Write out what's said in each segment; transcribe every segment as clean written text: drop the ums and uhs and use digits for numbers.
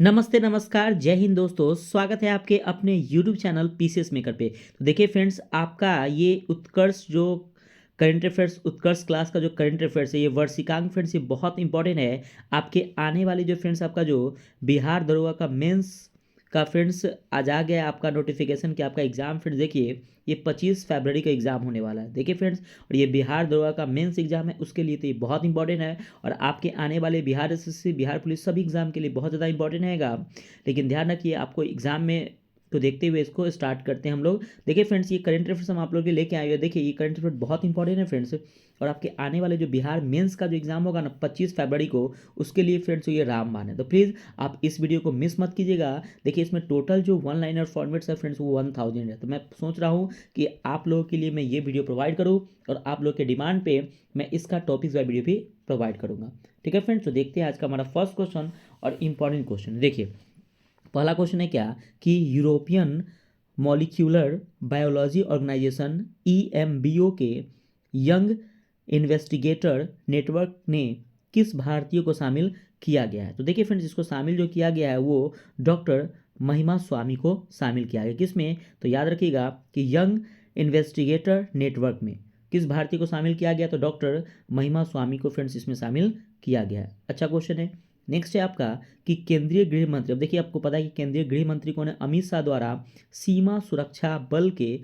नमस्ते नमस्कार जय हिंद दोस्तों, स्वागत है आपके अपने यूट्यूब चैनल पीसीएस मेकर पे। तो देखिए फ्रेंड्स, आपका ये उत्कर्ष जो करंट अफेयर्स उत्कर्ष क्लास का जो करंट अफेयर्स है, ये वर्षिकांक फ्रेंड्स ये बहुत इंपॉर्टेंट है आपके आने वाले जो फ्रेंड्स आपका जो बिहार दरोगा का मेंस का फ्रेंड्स आज आ गया आपका नोटिफिकेशन कि आपका एग्जाम फ्रेंड्स देखिए ये 25 फरवरी का एग्जाम होने वाला है। देखिए फ्रेंड्स, और ये बिहार दरोगा का मेंस एग्जाम है, उसके लिए तो ये बहुत इंपॉर्टेंट है और आपके आने वाले बिहार एसएससी, बिहार पुलिस सभी एग्जाम के लिए बहुत ज़्यादा इंपॉर्टेंट रहेगा। लेकिन ध्यान रखिए आपको एग्जाम में तो देखते हुए इसको स्टार्ट करते हैं हम लोग। देखिए फ्रेंड्स, ये करंट अफेयर्स हम आप लोग के लेके आए हुए हैं। देखिए ये करंट अफेयर बहुत इंपॉर्टेंट है फ्रेंड्स, और आपके आने वाले जो बिहार मेंस का जो एग्जाम होगा ना 25 फरवरी को, उसके लिए फ्रेंड्स ये रामबाण है। तो प्लीज़ आप इस वीडियो को मिस मत कीजिएगा। देखिए इसमें टोटल जो वन लाइनर फॉर्मेट्स है फ्रेंड्स वो 1000 है। तो मैं सोच रहा हूँ कि आप लोगों के लिए मैं ये वीडियो प्रोवाइड करूँ और आप लोग के डिमांड पे मैं इसका टॉपिक्स वाइज वीडियो भी प्रोवाइड करूँगा। ठीक है फ्रेंड्स, तो देखते हैं आज का हमारा फर्स्ट क्वेश्चन और इंपॉर्टेंट क्वेश्चन। देखिए पहला क्वेश्चन है क्या कि European molecular biology organisation EMBO के यंग इन्वेस्टिगेटर नेटवर्क ने किस भारतीय को शामिल किया गया है। तो देखिए फ्रेंड्स, इसको शामिल जो किया गया है वो डॉक्टर महिमा स्वामी को शामिल किया गया। किसमें? तो याद रखिएगा कि यंग इन्वेस्टिगेटर नेटवर्क में किस भारतीय को शामिल किया गया, तो डॉक्टर महिमा स्वामी को फ्रेंड्स इसमें शामिल किया गया है। अच्छा क्वेश्चन है। नेक्स्ट है आपका कि केंद्रीय गृह मंत्री, अब देखिए आपको पता है कि केंद्रीय गृह मंत्री कौन है? अमित शाह द्वारा सीमा सुरक्षा बल के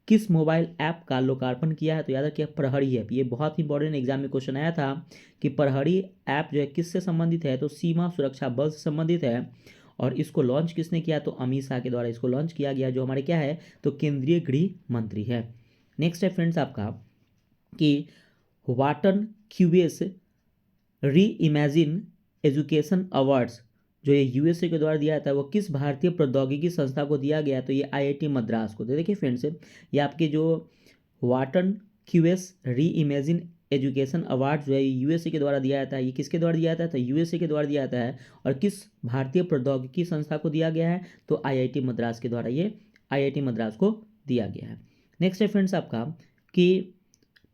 किस मोबाइल ऐप का लोकार्पण किया है। तो याद रखिए प्रहरी ऐप, ये बहुत इंपॉर्टेंट एग्जाम में क्वेश्चन आया था कि प्रहरी ऐप जो है किससे संबंधित है, तो सीमा सुरक्षा बल से संबंधित है। और इसको लॉन्च किसने किया, तो अमित शाह के द्वारा इसको लॉन्च किया गया, जो हमारे क्या है तो केंद्रीय गृह मंत्री है। नेक्स्ट है फ्रेंड्स आपका कि वाटन क्यूबेस री इमेजिन एजुकेशन अवार्ड्स जो ये USA के द्वारा दिया जाता है वो किस भारतीय प्रौद्योगिकी संस्था को दिया गया है, तो ये IIT मद्रास को। तो देखिए फ्रेंड्स, ये आपके जो वाटन क्यूएस री इमेजिन एजुकेशन अवार्ड जो है USA के द्वारा दिया जाता है। ये किसके द्वारा दिया जाता है, तो USA के द्वारा दिया जाता है। और किस भारतीय प्रौद्योगिकी संस्था को दिया गया है, तो IIT मद्रास के द्वारा ये IIT मद्रास को दिया गया है। नेक्स्ट है फ्रेंड्स आपका कि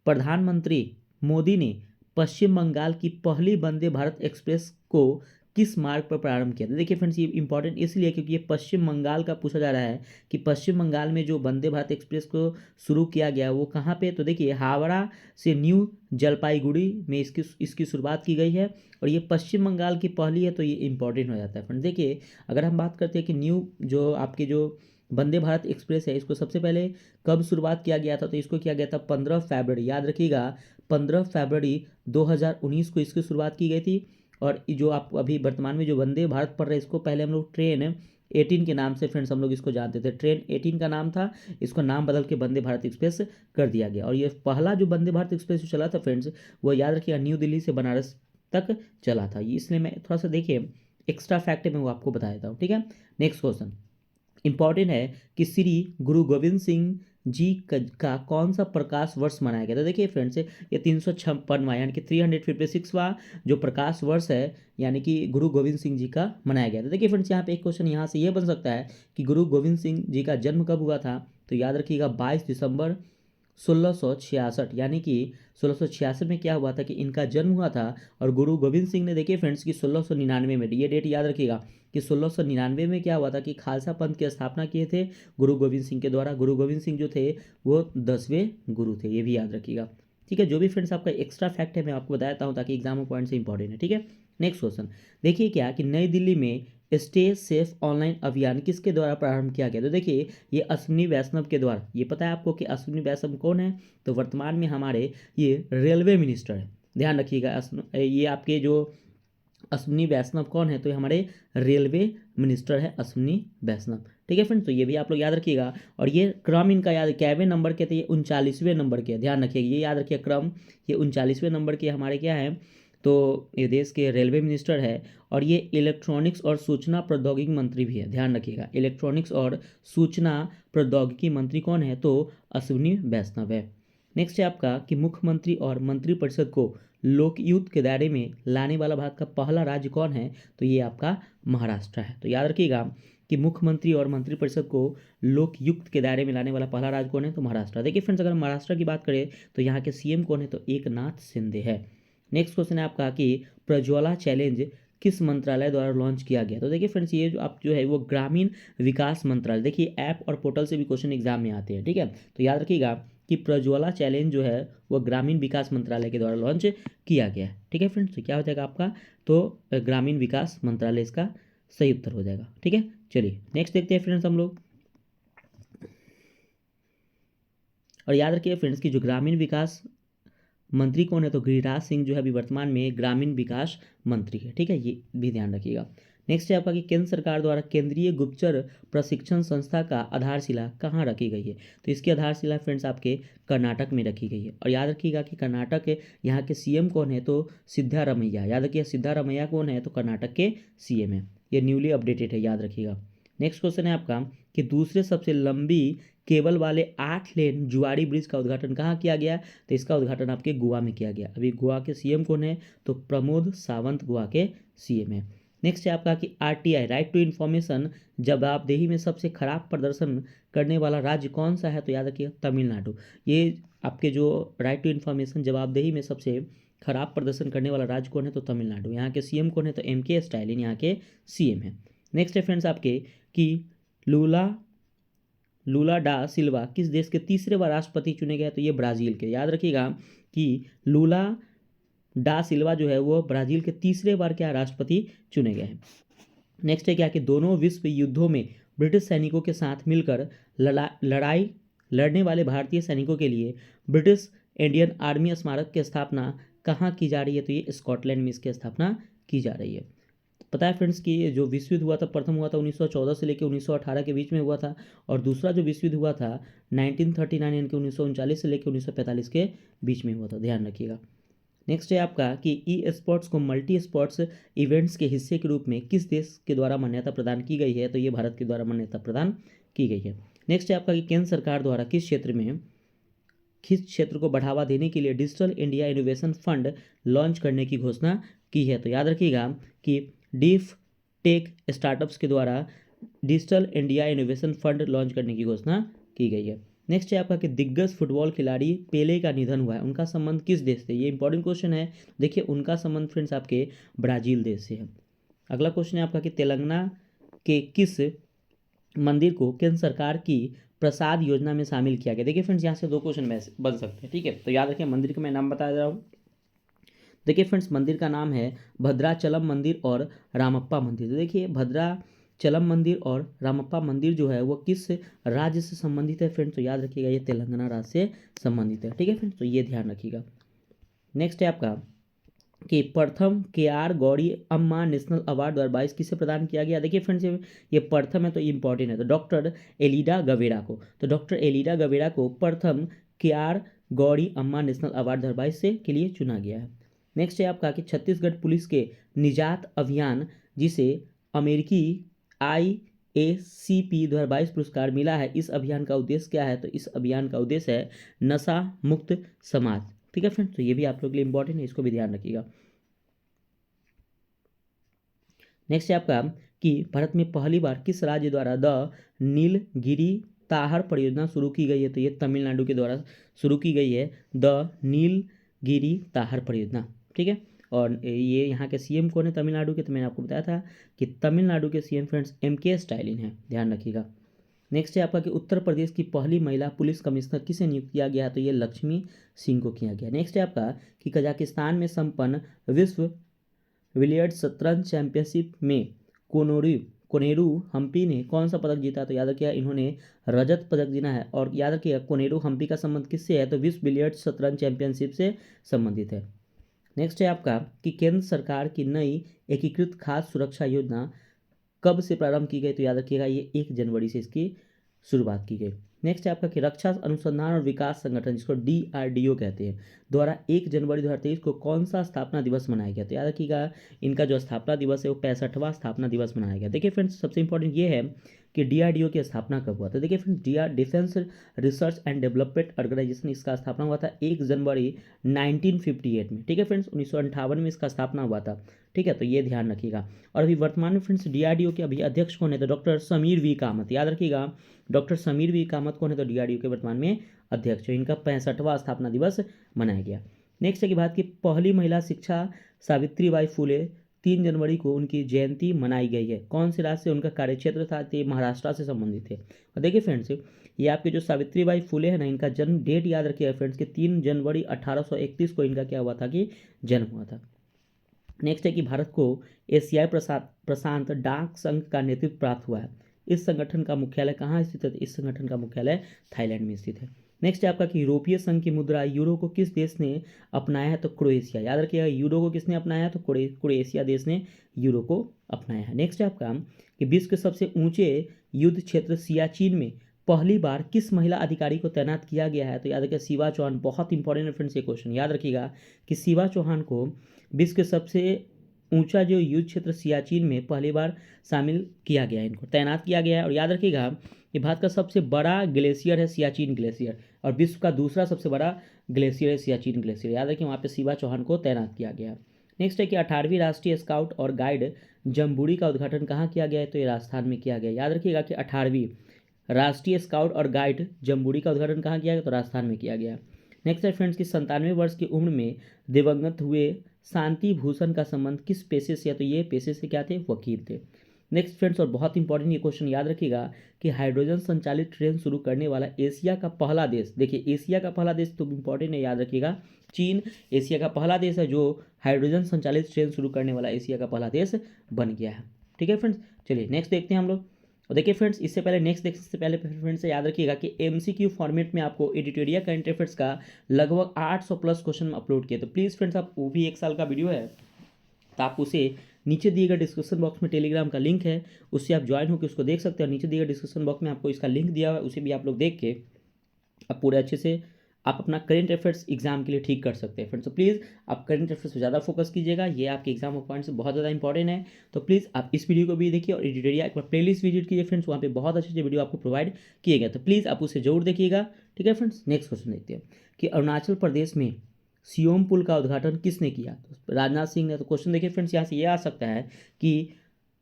प्रधानमंत्री मोदी ने पश्चिम बंगाल की पहली वंदे भारत एक्सप्रेस को किस मार्ग पर प्रारंभ किया था। देखिए फ्रेंड्स, ये इंपॉर्टेंट इसलिए क्योंकि ये पश्चिम बंगाल का पूछा जा रहा है कि पश्चिम बंगाल में जो वंदे भारत एक्सप्रेस को शुरू किया गया वो कहाँ पे, तो देखिए हावड़ा से न्यू जलपाईगुड़ी में इसकी शुरुआत की गई है और ये पश्चिम बंगाल की पहली है, तो ये इंपॉर्टेंट हो जाता है फ्रेंड्स। देखिए अगर हम बात करते हैं कि न्यू जो आपके जो वंदे भारत एक्सप्रेस है इसको सबसे पहले कब शुरुआत किया गया था, तो इसको किया गया था 15 फरवरी, याद रखिएगा 15 फरवरी 2019 को इसकी शुरुआत की गई थी। और जो आप अभी वर्तमान में जो वंदे भारत पढ़ रहे हैं इसको पहले हम लोग ट्रेन 18 के नाम से फ्रेंड्स हम लोग इसको जानते थे। ट्रेन 18 का नाम था, इसको नाम बदल के वंदे भारत एक्सप्रेस कर दिया गया। और ये पहला जो वंदे भारत एक्सप्रेस जो चला था फ्रेंड्स, वो याद रखिएगा न्यू दिल्ली से बनारस तक चला था। इसलिए मैं थोड़ा सा देखिए एक्स्ट्रा फैक्ट है मैं वो आपको बता देता हूँ। ठीक है, नेक्स्ट क्वेश्चन इंपॉर्टेंट है कि श्री गुरु गोविंद सिंह जी का कौन सा प्रकाश वर्ष मनाया गया। तो देखिए फ्रेंड्स, ये 356वां यानी कि 356वां जो प्रकाश वर्ष है यानी कि गुरु गोविंद सिंह जी का मनाया गया। तो देखिए फ्रेंड्स, यहाँ पे एक क्वेश्चन यहाँ से ये बन सकता है कि गुरु गोविंद सिंह जी का जन्म कब हुआ था। तो याद रखिएगा 22 दिसंबर 1666, यानी कि 1666 में क्या हुआ था कि इनका जन्म हुआ था। और गुरु गोविंद सिंह ने देखिए फ्रेंड्स कि 1699 में, ये डेट याद रखिएगा कि 1699 में क्या हुआ था कि खालसा पंथ की स्थापना किए थे गुरु गोविंद सिंह के द्वारा। गुरु गोविंद सिंह जो थे वो 10वें गुरु थे, ये भी याद रखिएगा। ठीक है, जो भी फ्रेंड्स आपका एक्स्ट्रा फैक्ट है मैं आपको बताता हूँ ताकि एग्जाम पॉइंट से इंपॉर्टेंट है। ठीक है, नेक्स्ट क्वेश्चन देखिए क्या कि नई दिल्ली में स्टे सेफ ऑनलाइन अभियान किसके द्वारा प्रारंभ किया गया। तो देखिए ये अश्विनी वैष्णव के द्वारा। ये पता है आपको कि अश्विनी वैष्णव कौन है, तो वर्तमान में हमारे ये रेलवे मिनिस्टर है। ध्यान रखिएगा ये आपके जो अश्विनी वैष्णव कौन है, तो ये हमारे रेलवे मिनिस्टर है अश्विनी वैष्णव। ठीक है फ्रेंड्स, तो ये भी आप लोग याद रखिएगा। और ये क्रम इनका याद कैवे नंबर के थे, ये 39वें नंबर के, ध्यान रखिएगा ये याद रखिए क्रम, ये 39वें नंबर के हमारे क्या है, तो ये देश के रेलवे मिनिस्टर है। और ये इलेक्ट्रॉनिक्स और सूचना प्रौद्योगिकी मंत्री भी है, ध्यान रखिएगा इलेक्ट्रॉनिक्स और सूचना प्रौद्योगिकी मंत्री कौन है, तो अश्विनी वैष्णव है। नेक्स्ट है आपका कि मुख्यमंत्री और मंत्रिपरिषद को लोकयुक्त के दायरे में लाने वाला भारत का पहला राज्य कौन है, तो ये आपका महाराष्ट्र है। तो याद रखिएगा कि मुख्यमंत्री और मंत्रिपरिषद को लोकयुक्त के दायरे में लाने वाला पहला राज्य कौन है, तो महाराष्ट्र। देखिए फ्रेंड्स, अगर महाराष्ट्र की बात करें तो यहाँ के CM कौन है, तो एकनाथ शिंदे है। नेक्स्ट क्वेश्चन है आपका कि प्रज्वला चैलेंज किस मंत्रालय द्वारा लॉन्च किया गया? तो देखिए फ्रेंड्स, ये जो आप जो है वो ग्रामीण विकास मंत्रालय, देखिए ऐप और पोर्टल से भी क्वेश्चन एग्जाम में आते हैं, ठीक है। तो याद रखिएगा कि प्रज्वला चैलेंज जो है वो ग्रामीण विकास मंत्रालय के द्वारा लॉन्च किया गया है, ठीक है फ्रेंड्स। तो क्या हो जाएगा आपका, तो ग्रामीण विकास मंत्रालय इसका सही उत्तर हो जाएगा, ठीक है। चलिए नेक्स्ट देखते हैं फ्रेंड्स हम लोग। और याद रखिए फ्रेंड्स कि जो ग्रामीण विकास मंत्री कौन है, तो गिरिराज सिंह जो है अभी वर्तमान में ग्रामीण विकास मंत्री है, ठीक है, ये भी ध्यान रखिएगा। नेक्स्ट है आपका कि केंद्र सरकार द्वारा केंद्रीय गुप्तचर प्रशिक्षण संस्था का आधारशिला कहाँ रखी गई है? तो इसकी आधारशिला फ्रेंड्स आपके कर्नाटक में रखी गई है। और याद रखिएगा कि कर्नाटक यहाँ के सीएम कौन है, तो सिद्धारमैया। याद रखिए सिद्धारमैया कौन है, तो कर्नाटक के सीएम है। ये न्यूली अपडेटेड है, याद रखिएगा। नेक्स्ट क्वेश्चन है आपका कि दूसरे सबसे लंबी केबल वाले 8 लेन जुआरी ब्रिज का उद्घाटन कहाँ किया गया? तो इसका उद्घाटन आपके गोवा में किया गया। अभी गोवा के सीएम कौन है, तो प्रमोद सावंत गोवा के सीएम है। नेक्स्ट है आपका कि आरटीआई राइट टू इन्फॉर्मेशन जवाबदेही में सबसे खराब प्रदर्शन करने वाला राज्य कौन सा है? तो याद रखिए तमिलनाडु। ये आपके जो राइट टू इन्फॉर्मेशन जवाबदेही में सबसे खराब प्रदर्शन करने वाला राज्य कौन है, तो तमिलनाडु। यहाँ के सीएम कौन है, तो एम.के. स्टालिन यहाँ के सीएम है। नेक्स्ट है फ्रेंड्स आपके कि लूला डा सिल्वा किस देश के तीसरे बार राष्ट्रपति चुने गए? तो ये ब्राज़ील के। याद रखिएगा कि लूला डा सिल्वा जो है वो ब्राज़ील के तीसरे बार क्या राष्ट्रपति चुने गए हैं। नेक्स्ट है क्या कि दोनों विश्व युद्धों में ब्रिटिश सैनिकों के साथ मिलकर लड़ाई लड़ने वाले भारतीय सैनिकों के लिए ब्रिटिश इंडियन आर्मी स्मारक की स्थापना कहाँ की जा रही है? तो ये स्कॉटलैंड में इसकी स्थापना की जा रही है। पता है फ्रेंड्स कि जो विश्व युद्ध हुआ था, प्रथम हुआ था 1914 से लेकर 1918 के बीच में हुआ था, और दूसरा जो विश्व युद्ध हुआ था 1939 यानी कि 1939 से लेकर 1945 के बीच में हुआ था, ध्यान रखिएगा। नेक्स्ट है आपका कि ई स्पोर्ट्स को मल्टी स्पोर्ट्स इवेंट्स के हिस्से के रूप में किस देश के द्वारा मान्यता प्रदान की गई है? तो ये भारत के द्वारा मान्यता प्रदान की गई है। नेक्स्ट है आपका कि केंद्र सरकार द्वारा किस क्षेत्र को बढ़ावा देने के लिए digital India innovation fund launch करने की घोषणा की है? तो याद रखिएगा कि डीफ टेक स्टार्टअप्स के द्वारा digital India innovation fund launch करने की घोषणा की गई है। नेक्स्ट है आपका कि दिग्गज फुटबॉल खिलाड़ी पेले का निधन हुआ है, उनका संबंध किस देश से? ये इंपॉर्टेंट क्वेश्चन है। देखिए उनका संबंध फ्रेंड्स आपके ब्राज़ील देश से है। अगला क्वेश्चन है आपका कि तेलंगाना के किस मंदिर को केंद्र सरकार की प्रसाद योजना में शामिल किया गया? देखिए फ्रेंड्स यहाँ से 2 क्वेश्चन बन सकते हैं, ठीक है। तो याद रखिए मंदिर का मैं नाम बता रहा हूँ। देखिए फ्रेंड्स मंदिर का नाम है भद्राचलम मंदिर और रामप्पा मंदिर। तो देखिए भद्राचलम मंदिर और रामप्पा मंदिर जो है वो किस राज्य से संबंधित है फ्रेंड्स? तो याद रखिएगा ये तेलंगाना राज्य से संबंधित है, ठीक है फ्रेंड्स, तो ये ध्यान रखिएगा। नेक्स्ट है आपका कि प्रथम KR गौरी अम्मा नेशनल अवार्ड 2022 किसे प्रदान किया गया? देखिए फ्रेंड्स ये प्रथम है तो इंपॉर्टेंट है, तो डॉक्टर एलिडा गवेरा को। तो डॉक्टर एलिडा गवेरा को प्रथम KR गौरी अम्मा नेशनल अवार्ड 2022 से के लिए चुना गया है। नेक्स्ट है आपका कि छत्तीसगढ़ पुलिस के निजात अभियान जिसे अमेरिकी IACP 2022 पुरस्कार मिला है, इस अभियान का उद्देश्य क्या है? तो इस अभियान का उद्देश्य है नशा मुक्त समाज, ठीक है फ्रेंड्स, तो ये भी आप लोग के लिए इंपॉर्टेंट है, इसको भी ध्यान रखिएगा। नेक्स्ट है आपका कि भारत में पहली बार किस राज्य द्वारा द नीलगिरी ताहर परियोजना शुरू की गई है? तो ये तमिलनाडु के द्वारा शुरू की गई है द नीलगिरी ताहर परियोजना, ठीक है। और ये यहाँ के सीएम कौन है तमिलनाडु के? तो मैंने आपको बताया था कि तमिलनाडु के सीएम फ्रेंड्स M.K. स्टालिन है, ध्यान रखिएगा। नेक्स्ट है आपका कि उत्तर प्रदेश की पहली महिला पुलिस कमिश्नर किसे नियुक्त किया गया? तो ये लक्ष्मी सिंह को किया गया। नेक्स्ट है आपका कि कजाकिस्तान में संपन्न विश्व बिलियर्ड्स शतरंज चैंपियनशिप में कोनेरू हम्पी ने कौन सा पदक जीता? तो याद रखिएगा इन्होंने रजत पदक जीता है। और याद रखिएगा कोनेरू हम्पी का संबंध किससे है? तो विश्व बिलियर्ड्स शतरंज चैंपियनशिप से संबंधित है। नेक्स्ट है आपका कि केंद्र सरकार की नई एकीकृत खाद्य सुरक्षा योजना कब से प्रारंभ की गई? तो याद रखिएगा ये 1 जनवरी से इसकी शुरुआत की गई। नेक्स्ट है आपका कि रक्षा अनुसंधान और विकास संगठन जिसको DRDO कहते हैं द्वारा 1 जनवरी 2023 को कौन सा स्थापना दिवस मनाया गया? तो याद रखिएगा इनका जो स्थापना दिवस है वो 65वां स्थापना दिवस मनाया गया। देखिए फ्रेंड्स सबसे इंपॉर्टेंट ये है कि DRDO की स्थापना कब हुआ था? देखिए friends defence research and development organisation इसका स्थापना हुआ था 1 जनवरी 1958 में, ठीक है फ्रेंड्स, 1958 में इसका स्थापना हुआ था, ठीक है, तो ये ध्यान रखिएगा। और अभी वर्तमान में फ्रेंड्स DRDO के अभी अध्यक्ष कौन है? तो डॉक्टर समीर वी कामत। याद रखिएगा डॉक्टर समीर वी कामत कौन है? तो DRDO के वर्तमान में अध्यक्ष है। इनका 65वां स्थापना दिवस मनाया गया। नेक्स्ट है कि भारत की पहली महिला शिक्षा सावित्रीबाई फुले 3 जनवरी को उनकी जयंती मनाई गई है। कौन से राज्य से उनका कार्यक्षेत्र था, तो ये महाराष्ट्र से संबंधित है। और देखिए फ्रेंड्स, ये आपके जो सावित्रीबाई फुले है ना, इनका जन्म डेट याद रखिएगा फ्रेंड्स कि 3 जनवरी 1831 को इनका क्या हुआ था कि जन्म हुआ था। नेक्स्ट है कि भारत को एशियाई प्रशांत डाक संघ का नेतृत्व प्राप्त हुआ है। इस संगठन का मुख्यालय कहाँ स्थित है? इस संगठन का मुख्यालय थाईलैंड में स्थित है। नेक्स्ट है आपका कि यूरोपीय संघ की मुद्रा यूरो को किस देश ने अपनाया है? तो क्रोएशिया। याद रखिएगा, यूरो को किसने अपनाया है? तो क्रोएशिया देश ने यूरो को अपनाया है। नेक्स्ट है आपका कि विश्व के सबसे ऊंचे युद्ध क्षेत्र सियाचिन में पहली बार किस महिला अधिकारी को तैनात किया गया है? तो याद रखिएगा शिवा चौहान। बहुत इंपॉर्टेंट है फ्रेंड्स ये क्वेश्चन, याद रखिएगा कि शिवा चौहान को विश्व के सबसे ऊंचा जो युद्ध क्षेत्र सियाचिन में पहली बार शामिल किया गया है, इनको तैनात किया गया है। और याद रखिएगा कि भारत का सबसे बड़ा ग्लेशियर है सियाचिन ग्लेशियर, और विश्व का दूसरा सबसे बड़ा ग्लेशियर है सियाचिन ग्लेशियर। याद रखिए वहाँ पे शिवा चौहान को तैनात किया गया। नेक्स्ट है कि 18वीं राष्ट्रीय स्काउट और गाइड जम्बूरी का उद्घाटन कहाँ किया गया है? तो ये राजस्थान में किया गया। याद रखिएगा कि 18वीं राष्ट्रीय स्काउट और गाइड जम्बूरी का उद्घाटन कहाँ किया गया? तो राजस्थान में किया गया। नेक्स्ट है फ्रेंड्स कि 97 वर्ष की उम्र में दिवंगत हुए शांति भूषण का संबंध किस पेशे से है? तो ये पेशे से क्या थे? वकील थे। नेक्स्ट फ्रेंड्स, और बहुत इंपॉर्टेंट ये क्वेश्चन याद रखिएगा कि हाइड्रोजन संचालित ट्रेन शुरू करने वाला एशिया का पहला देश, देखिए एशिया का पहला देश तो इंपॉर्टेंट है, याद रखिएगा चीन एशिया का पहला देश है जो हाइड्रोजन संचालित ट्रेन शुरू करने वाला एशिया का पहला देश बन गया है। ठीक है फ्रेंड्स, चलिए नेक्स्ट देखते हैं हम लोग। और देखिए फ्रेंड्स, इससे पहले नेक्स्ट देखने से पहले फ्रेंड्स याद रखिएगा कि एमसीक्यू फॉर्मेट में आपको एडिटोरियल करंट अफेयर्स का लगभग 800 प्लस क्वेश्चन अपलोड किए। तो प्लीज़ फ्रेंड्स, आप वो भी 1 साल का वीडियो है, तो आप उसे नीचे दिए गए डिस्क्रिप्शन बॉक्स में टेलीग्राम का लिंक है, उससे आप ज्वाइन होकर उसको देख सकते हैं। नीचे दिए गए डिस्क्रिप्शन बॉक्स में आपको इसका लिंक दिया हुआ है, उसे भी आप लोग देख के आप पूरे अच्छे से आप अपना करंट अफेयर्स एग्जाम के लिए ठीक कर सकते हैं फ्रेंड्स। तो प्लीज़ आप करंट अफेयर्स पर ज़्यादा फोकस कीजिएगा, ये आपके एग्जाम पॉइंट से बहुत ज़्यादा इंपॉर्टेंट है। तो प्लीज़ आप इस वीडियो को भी देखिए और एडिटोरियल एक बार प्लेलिस्ट विजिट कीजिए फ्रेंड्स, वहाँ पे बहुत अच्छे अच्छे वीडियो आपको प्रोवाइड किए गए, तो प्लीज़ आप उसे जरूर देखिएगा। ठीक है फ्रेंड्स, नेक्स्ट क्वेश्चन देखते हैं कि अरुणाचल प्रदेश में सियोम पुल का उद्घाटन किसने किया? तो राजनाथ सिंह ने। तो क्वेश्चन देखिए फ्रेंड्स, यहाँ से ये आ सकता है कि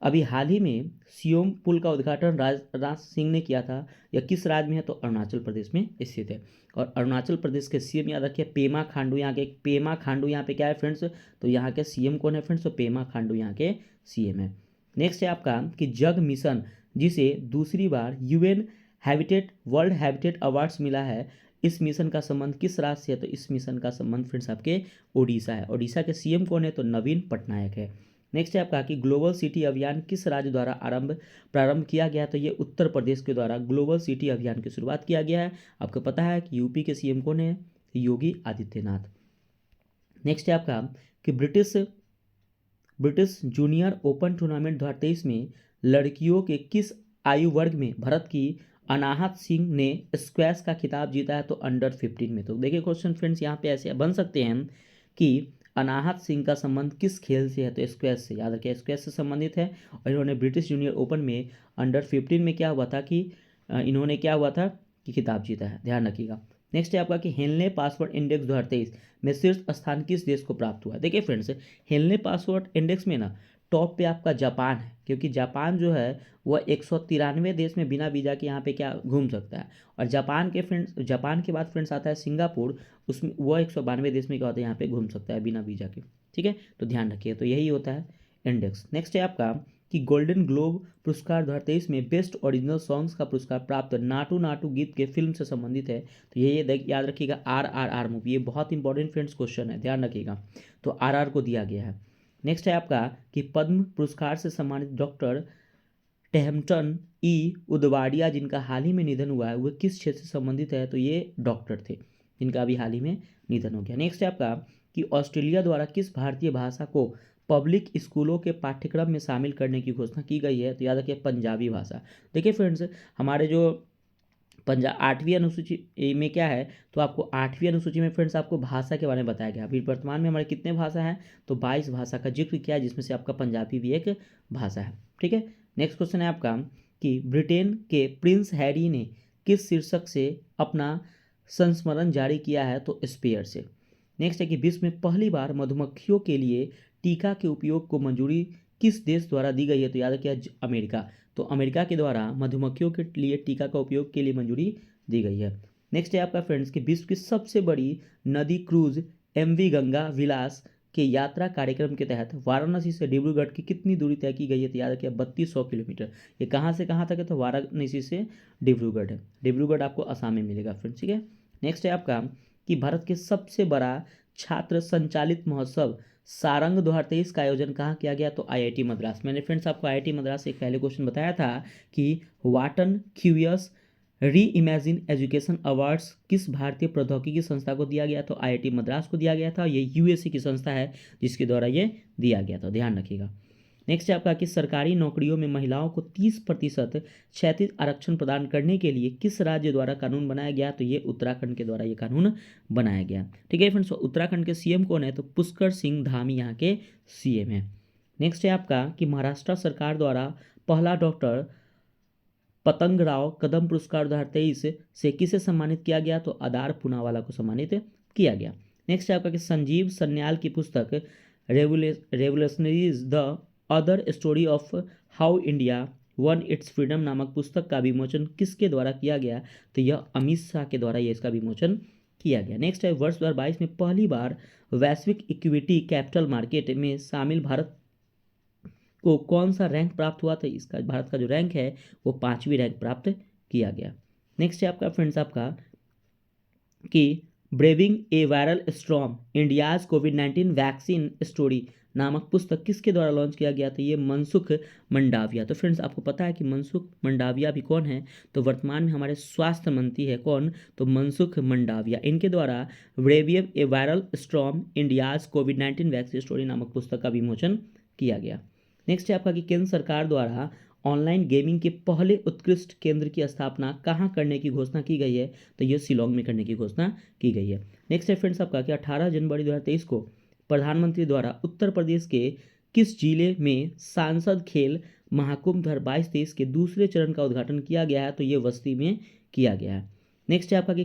अभी हाल ही में सियोम पुल का उद्घाटन राजनाथ सिंह ने किया था, या किस राज्य में है? तो अरुणाचल प्रदेश में स्थित है। और अरुणाचल प्रदेश के सीएम याद रखिए पेमा खांडू, यहाँ के पेमा खांडू यहाँ पे क्या है फ्रेंड्स? तो यहाँ के सीएम कौन है फ्रेंड्स? तो पेमा खांडू यहाँ के सीएम है। नेक्स्ट है आपका कि जग मिशन, जिसे दूसरी बार UN habitat world habitat awards मिला है, इस मिशन का संबंध किस राज्य से है? तो इस मिशन का संबंध फ्रेंड्स आपके ओडिशा है। ओडिशा के सीएम कौन है? तो नवीन पटनायक है। नेक्स्ट है आपका कि ग्लोबल सिटी अभियान किस राज्य द्वारा प्रारंभ किया गया? तो ये उत्तर प्रदेश के द्वारा ग्लोबल सिटी अभियान की शुरुआत किया गया है। आपको पता है कि यूपी के सीएम कौन है? योगी आदित्यनाथ। नेक्स्ट है आपका कि ब्रिटिश जूनियर ओपन टूर्नामेंट 2023 में लड़कियों के किस आयु वर्ग में भारत की अनाहत सिंह ने स्क्वैश का खिताब जीता है? तो अंडर 15 में। तो देखिए क्वेश्चन फ्रेंड्स यहाँ पे ऐसे बन सकते हैं कि अनाहत सिंह का संबंध किस खेल से है? तो स्क्वैश से। याद रखिए स्क्वैश से संबंधित है, और इन्होंने ब्रिटिश जूनियर ओपन में अंडर 15 में क्या हुआ था कि इन्होंने क्या हुआ था कि खिताब जीता है, ध्यान रखिएगा। नेक्स्ट है आपका कि हेनले पासवर्ड इंडेक्स 2023 में शीर्ष स्थान किस देश को प्राप्त हुआ? देखिए फ्रेंड्स, हेनले पासवर्ड इंडेक्स में ना टॉप पे आपका जापान है, क्योंकि जापान जो है वह 193 देश में बिना वीज़ा के यहाँ पे क्या घूम सकता है। और जापान के बाद फ्रेंड्स आता है सिंगापुर, उसमें वह 192 देश में क्या होता है यहाँ पे घूम सकता है बिना वीज़ा के। ठीक है, तो ध्यान रखिए, तो यही होता है इंडेक्स। नेक्स्ट है आपका कि गोल्डन ग्लोब पुरस्कार 2023 में बेस्ट ओरिजिनल सॉन्ग्स का पुरस्कार प्राप्त नाटू नाटू गीत के फिल्म से संबंधित है। तो ये याद रखिएगा RRR मूवी, ये बहुत इंपॉर्टेंट फ्रेंड्स क्वेश्चन है, ध्यान रखिएगा। तो RR को दिया गया है। नेक्स्ट है आपका कि पद्म पुरस्कार से सम्मानित डॉक्टर टेहमटन उदवाडिया, जिनका हाल ही में निधन हुआ है, वह किस क्षेत्र से संबंधित है? तो ये डॉक्टर थे जिनका अभी हाल ही में निधन हो गया। नेक्स्ट है आपका कि ऑस्ट्रेलिया द्वारा किस भारतीय भाषा को पब्लिक स्कूलों के पाठ्यक्रम में शामिल करने की घोषणा की गई है? तो याद रखिए पंजाबी भाषा। देखिए फ्रेंड्स, हमारे जो 8वीं अनुसूची में क्या है, तो आपको 8वीं अनुसूची में फ्रेंड्स आपको भाषा के बारे में बताया गया। अभी वर्तमान में हमारे कितने भाषा हैं? तो 22 भाषा का जिक्र किया है, जिसमें से आपका पंजाबी भी एक भाषा है। ठीक है, नेक्स्ट क्वेश्चन है आपका कि ब्रिटेन के प्रिंस हैरी ने किस शीर्षक से अपना संस्मरण जारी किया है? तो स्पेयर से। नेक्स्ट है कि विश्व में पहली बार मधुमक्खियों के लिए टीका के उपयोग को मंजूरी किस देश द्वारा दी गई है? तो याद रखिए अमेरिका। तो अमेरिका के द्वारा मधुमक्खियों के लिए टीका का उपयोग के लिए मंजूरी दी गई है। नेक्स्ट है आपका फ्रेंड्स कि विश्व की सबसे बड़ी नदी क्रूज MV गंगा विलास के यात्रा कार्यक्रम के तहत वाराणसी से डिब्रूगढ़ की कितनी दूरी तय की गई है? तो याद रखिए 3200 किलोमीटर। ये कहाँ से कहाँ तक है? तो वाराणसी से डिब्रूगढ़ है। डिब्रूगढ़ आपको असम में मिलेगा फ्रेंड्स, ठीक है। नेक्स्ट है आपका कि भारत के सबसे बड़ा छात्र संचालित महोत्सव सारंग 2023 का आयोजन कहाँ किया गया? तो आईआईटी मद्रास। मैंने फ्रेंड्स आपको आईआईटी मद्रास से एक पहले क्वेश्चन बताया था कि वाटन क्यूरियस री इमेजिन एजुकेशन अवार्ड्स किस भारतीय प्रौद्योगिकी संस्था को दिया गया? तो आईआईटी मद्रास को दिया गया था। ये यूएसए की संस्था है जिसके द्वारा ये दिया गया था, ध्यान रखिएगा। नेक्स्ट है आपका कि सरकारी नौकरियों में महिलाओं को 30% क्षैतिज आरक्षण प्रदान करने के लिए किस राज्य द्वारा कानून बनाया गया? तो ये उत्तराखंड के द्वारा ये कानून बनाया गया, ठीक है फ्रेंड्स। उत्तराखंड के सीएम कौन है? तो पुष्कर सिंह धामी यहाँ के सीएम है। नेक्स्ट है आपका कि महाराष्ट्र सरकार द्वारा पहला डॉक्टर पतंगराव कदम पुरस्कार 2023 से किसे सम्मानित किया गया? तो आदार पूनावाला को सम्मानित किया गया। नेक्स्ट है आपका कि संजीव सन्याल की पुस्तक revolutionaries the other story of how India one it's freedom नामक पुस्तक का विमोचन किसके द्वारा किया गया? तो यह अमित शाह के द्वारा ये इसका विमोचन किया गया। नेक्स्ट है वर्ष 2022 में पहली बार वैश्विक इक्विटी कैपिटल मार्केट में शामिल भारत को कौन सा रैंक प्राप्त हुआ? था इसका भारत का जो रैंक है वो 5वीं रैंक प्राप्त किया गया। नेक्स्ट है आपका फ्रेंड्स आपका कि ब्रेविंग ए वायरल स्टॉर्म इंडियाज कोविड-19 वैक्सीन स्टोरी नामक पुस्तक किसके द्वारा लॉन्च किया गया? था ये मनसुख मंडाविया। तो फ्रेंड्स आपको पता है कि मनसुख मंडाविया भी कौन है? तो वर्तमान में हमारे स्वास्थ्य मंत्री है कौन? तो मनसुख मंडाविया। इनके द्वारा ब्रेविंग ए वायरल स्टॉर्म इंडियाज कोविड-19 वैक्सीन स्टोरी नामक पुस्तक का विमोचन किया गया। नेक्स्ट है आपका कि केंद्र सरकार द्वारा ऑनलाइन गेमिंग के पहले उत्कृष्ट केंद्र की स्थापना कहाँ करने की घोषणा की गई है? तो ये शिलोंग में करने की घोषणा की गई है। नेक्स्ट है फ्रेंड्स आपका कि 18 जनवरी 2023 को प्रधानमंत्री द्वारा उत्तर प्रदेश के किस जिले में सांसद खेल महाकुंभ 2022-23 के दूसरे चरण का उद्घाटन किया गया है? तो ये बस्ती में किया गया है। नेक्स्ट है आपका कि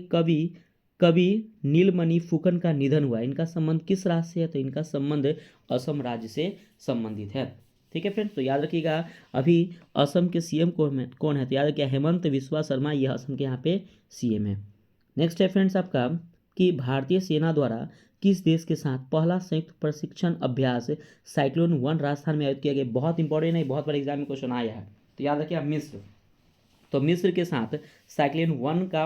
कवि नीलमणि फुकन का निधन हुआ, इनका संबंध किस राज्य से है? तो इनका संबंध असम राज्य से संबंधित है, ठीक है फ्रेंड्स। तो याद रखिएगा अभी असम के सीएम कौन है? तो याद रखिए हेमंत बिस्वा शर्मा, यह असम के यहाँ पे सीएम है। नेक्स्ट है फ्रेंड्स आपका कि भारतीय सेना द्वारा किस देश के साथ पहला संयुक्त प्रशिक्षण अभ्यास साइक्लोन 1 राजस्थान में आयोजित किया गया? बहुत इंपॉर्टेंट है, बहुत बार एग्जाम में क्वेश्चन आया है। तो याद रखिए मिस्र, तो मिस्र के साथ साइक्लोन 1 का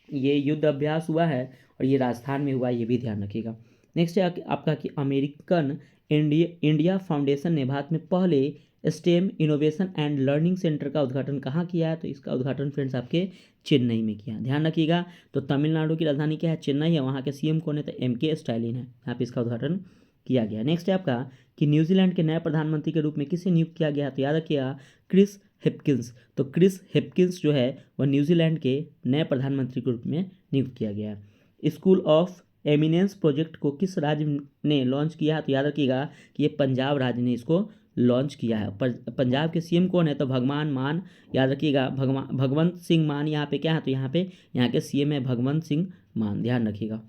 ये युद्ध अभ्यास हुआ है और ये राजस्थान में हुआ, ये भी ध्यान रखिएगा। नेक्स्ट है आपका कि अमेरिकन इंडिया फाउंडेशन ने भारत में पहले stem innovation and learning centre का उद्घाटन कहाँ किया है? तो इसका उद्घाटन फ्रेंड्स आपके चेन्नई में किया, ध्यान रखिएगा। तो तमिलनाडु की राजधानी क्या है? चेन्नई है। वहाँ के सीएम कौन है? तो एमके स्टालिन है, यहाँ पे इसका उद्घाटन किया गया। नेक्स्ट है आपका कि न्यूजीलैंड के नए प्रधानमंत्री के रूप में किसे नियुक्त किया गया? तो याद रखिएगा क्रिस हेपकिंस। तो क्रिस हेपकिंस जो है वह न्यूजीलैंड के नए प्रधानमंत्री के रूप में नियुक्त किया गया है। स्कूल ऑफ एमिनेंस प्रोजेक्ट को किस राज्य ने लॉन्च किया है? तो याद रखिएगा कि ये पंजाब राज्य ने इसको लॉन्च किया है। पंजाब के सीएम कौन है? तो भगवान मान, याद रखिएगा भगवंत सिंह मान यहाँ पे क्या है? तो यहाँ के सीएम है भगवंत सिंह मान, ध्यान रखिएगा।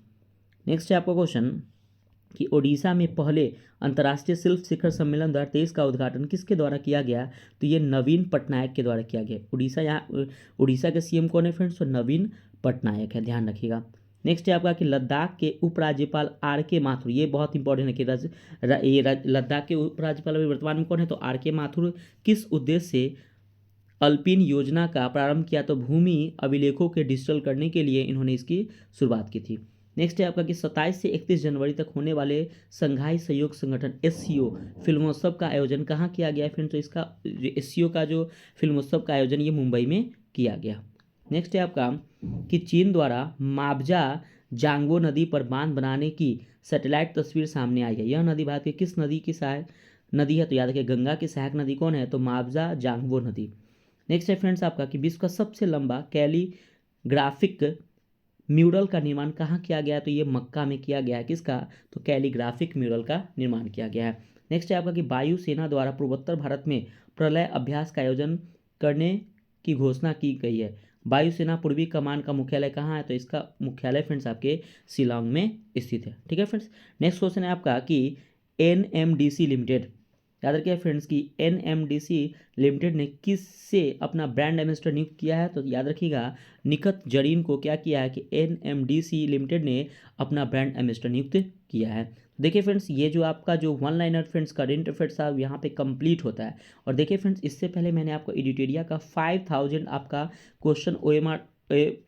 नेक्स्ट है आपका क्वेश्चन कि ओडिशा में पहले अंतर्राष्ट्रीय शिल्प शिखर सम्मेलन 2023 का उद्घाटन किसके द्वारा किया गया? तो ये नवीन पटनायक के द्वारा किया गया। उड़ीसा के सीएम कौन है फ्रेंड्स? तो नवीन पटनायक है, ध्यान रखिएगा। नेक्स्ट है आपका कि लद्दाख के उपराज्यपाल आर.के. माथुर, ये बहुत इंपॉर्टेंट है कि लद्दाख के उपराज्यपाल अभी वर्तमान में कौन है? तो आर.के. माथुर किस उद्देश्य से अल्पिन योजना का प्रारंभ किया? तो भूमि अभिलेखों के डिजिटल करने के लिए इन्होंने इसकी शुरुआत की थी। नेक्स्ट है आपका कि 27 से 31 जनवरी तक होने वाले संघाई सहयोग संगठन एससीओ फिल्मोत्सव का आयोजन कहाँ किया गया है फ्रेंड्स? तो इसका एससीओ का जो फिल्मोत्सव का आयोजन ये मुंबई में किया गया। नेक्स्ट है आपका कि चीन द्वारा माबजा जांगबो नदी पर बांध बनाने की सैटेलाइट तस्वीर सामने आई है। यह नदी भारत की किस नदी की सहायक नदी है? तो याद रखिए गंगा की सहायक नदी कौन है? तो माबजा जांगबो नदी। नेक्स्ट है फ्रेंड्स आपका कि विश्व का सबसे लंबा कैलीग्राफिक म्यूरल का निर्माण कहाँ किया गया है? तो ये मक्का में किया गया है। किसका? तो कैलीग्राफिक म्यूरल का निर्माण किया गया है। नेक्स्ट है आपका कि वायुसेना द्वारा पूर्वोत्तर भारत में प्रलय अभ्यास का आयोजन करने की घोषणा की गई है। वायुसेना पूर्वी कमान का मुख्यालय कहाँ है? तो इसका मुख्यालय फ्रेंड्स आपके शिलांग में स्थित है, ठीक है फ्रेंड्स। नेक्स्ट क्वेश्चन है आपका कि एनएमडीसी लिमिटेड, याद रखिए फ्रेंड्स कि एनएमडीसी लिमिटेड ने किससे अपना ब्रांड एम्बेसडर नियुक्त किया है? तो याद रखिएगा निखत जरीन को क्या किया है कि एनएमडीसी लिमिटेड ने अपना ब्रांड एम्बेसडर नियुक्त किया है। देखिए फ्रेंड्स, ये जो आपका जो one liner friends current affairs था यहाँ पे कंप्लीट होता है। और देखिए फ्रेंड्स, इससे पहले मैंने आपको एडिटोरिया का 5000 आपका question OMR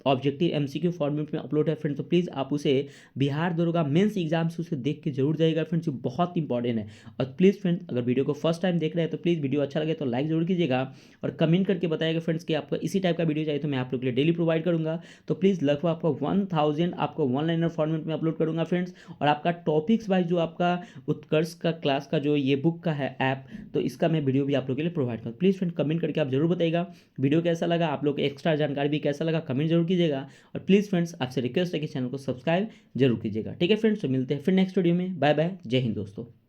objective MCQ format में अपलोड है फ्रेंड्स, तो प्लीज़ आप उसे बिहार दरोगा मेंस एग्जाम से उसे देख के जरूर जाइएगा फ्रेंड्स, ये बहुत इंपॉर्टेंट है। और प्लीज़ फ्रेंड्स, अगर वीडियो को फर्स्ट टाइम देख रहे हैं तो प्लीज़ वीडियो अच्छा लगे तो लाइक जरूर कीजिएगा और कमेंट करके बताइएगा फ्रेंड्स कि आपको इसी टाइप का वीडियो चाहिए तो मैं आप लोग के लिए डेली प्रोवाइड करूँगा। तो प्लीज़ लगभग आपको 1000 आपको वन लाइनर फॉर्मेट में अपलोड करूँगा फ्रेंड्स। और आपका टॉपिक्स वाइज जो आपका उत्कर्ष का क्लास का जो ये बुक का है ऐप, तो इसका मैं वीडियो भी आप लोग के लिए प्रोवाइड करूँ। प्लीज़ फ्रेंड कमेंट करके आप जरूर बताइएगा वीडियो कैसा लगा, आप लोग एक्स्ट्रा जानकारी भी कैसा लगा कमेंट जरूर कीजिएगा। और प्लीज़ फ्रेंड्स, आपसे रिक्वेस्ट है कि चैनल को सब्सक्राइब जरूर कीजिएगा। ठीक है फ्रेंड्स, तो मिलते हैं फिर नेक्स्ट वीडियो में। बाय बाय, जय हिंद दोस्तों।